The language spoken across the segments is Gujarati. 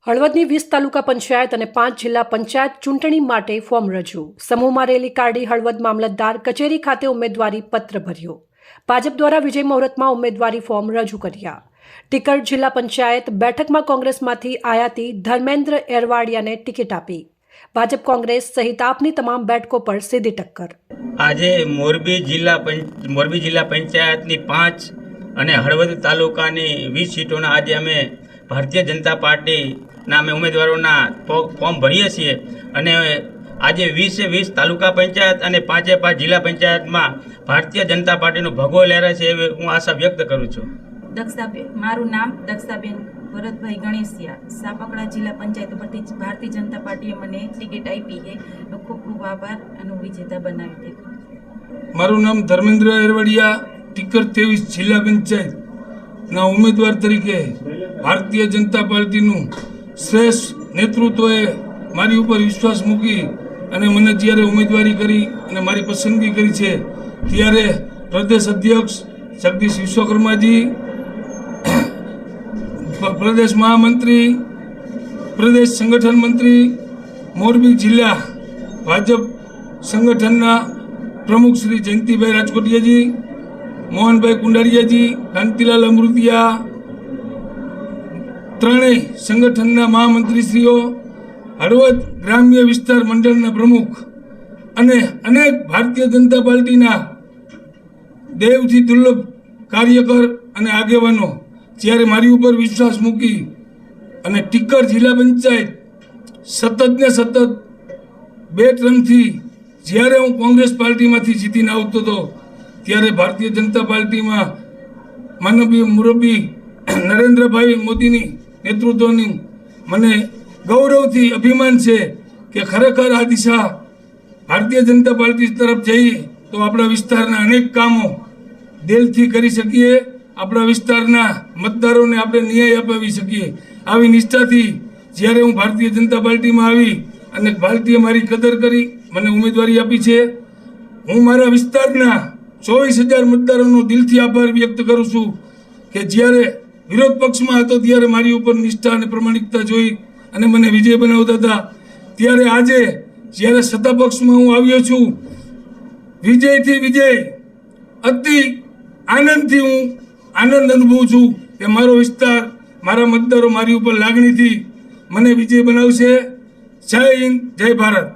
હળવદની 20 તાલુકા પંચાયત અને 5 જિલ્લા પંચાયત ચૂંટણી માટે ફોર્મ રજૂ. સમૂહમાં રેલી કાઢી હળવદ મામલતદાર કચેરી ખાતે ઉમેદવારી પત્ર ભર્યો. ભાજપ દ્વારા વિજય મુહૂર્તમાં ઉમેદવારી ફોર્મ રજૂ કર્યા. ટીકર જિલ્લા પંચાયત બેઠકમાં કોંગ્રેસમાંથી આયાતી ધર્મેન્દ્ર એરવાડિયાને ટિકિટ આપી. ભાજપ કોંગ્રેસ સહિત આપની તમામ બેઠકો પર સીધી ટક્કર. આજે મોરબી જિલ્લા પંચાયતની 5 અને હળવદ તાલુકાની 20 સીટોના આજે અમે ભારતીય જનતા પાર્ટીના અમે ઉમેદવારોના ફોર્મ ભરીએ છીએ અને આજે 20 તાલુકા પંચાયત અને 5 જિલ્લા પંચાયતમાં ભારતીય જનતા પાર્ટીનો ભગવો લહેરાય છે એવી હું આશા વ્યક્ત કરું છું. મારું નામ દક્ષાબેન ભરતભાઈ ગણેશિયા, સાપકડા જિલ્લા પંચાયત પરથી ભારતીય જનતા પાર્ટીએ મને ટિકિટ આપી છે. ખૂબ ખૂબ આભાર અને વિજેતા બનાવી છે. મારું નામ ધર્મેન્દ્ર એરવાડિયા, ટીકર 23 જિલ્લા પંચાયતના ઉમેદવાર તરીકે ભારતીય જનતા પાર્ટીનું શ્રેષ્ઠ નેતૃત્વએ મારી ઉપર વિશ્વાસ મૂકી અને મને જ્યારે ઉમેદવારી કરી અને મારી પસંદગી કરી છે ત્યારે પ્રદેશ અધ્યક્ષ જગદીશ વિશ્વકર્માજી, પ્રદેશ મહામંત્રી, પ્રદેશ સંગઠન મંત્રી, મોરબી જિલ્લા ભાજપ સંગઠનના પ્રમુખ શ્રી જયંતિભાઈ રાજકોટિયાજી, મોહનભાઈ કુંડારિયાજી, કાંતિલાલ અમૃતિયા, ત્રણેય સંગઠનના મહામંત્રીશ્રીઓ, હળવદ ગ્રામ્ય વિસ્તાર મંડળના પ્રમુખ અને અનેક ભારતીય જનતા પાર્ટીના દેવથી દુર્લભ કાર્યકર અને આગેવાનો જ્યારે મારી ઉપર વિશ્વાસ મૂકી અને ટીકર જિલ્લા પંચાયત સતત 2 ટર્મથી જ્યારે હું કોંગ્રેસ પાર્ટીમાંથી જીતીને આવતો હતો ત્યારે ભારતીય જનતા પાર્ટીમાં માનનીય મુરબ્બી નરેન્દ્રભાઈ મોદીની નેતૃત્વની મને ગૌરવથી અભિમાન છે કે ખરેખર આ દિશા ભારતીય જનતા પાર્ટી તરફ જઈએ તો આપણા વિસ્તારના અનેક કામો દિલથી કરી શકીએ, આપણા વિસ્તારના મતદારોને આપણે ન્યાય અપાવી શકીએ. આવી નિષ્ઠાથી જ્યારે હું ભારતીય જનતા પાર્ટીમાં આવી અને પાર્ટીએ મારી કદર કરી મને ઉમેદવારી આપી છે, હું મારા વિસ્તારના 24,000 મતદારોનો દિલથી આભાર વ્યક્ત કરું છું કે જ્યારે વિરોધ પક્ષમાં હતો ત્યારે મારી ઉપર નિષ્ઠા અને પ્રમાણિકતા જોઈ અને મને વિજય બનાવતા હતા, ત્યારે આજે જ્યારે સત્તા પક્ષમાં હું આવ્યો છું વિજયથી વિજય અતિ આનંદથી હું આનંદ અનુભવું છું કે મારો વિસ્તાર, મારા મતદારો મારી ઉપર લાગણીથી મને વિજય બનાવશે. જય હિન્દ, જય ભારત.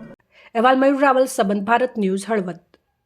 અહેવાલ મયુર રાવલ, સંબંધ ભારત ન્યૂઝ, હળવદ.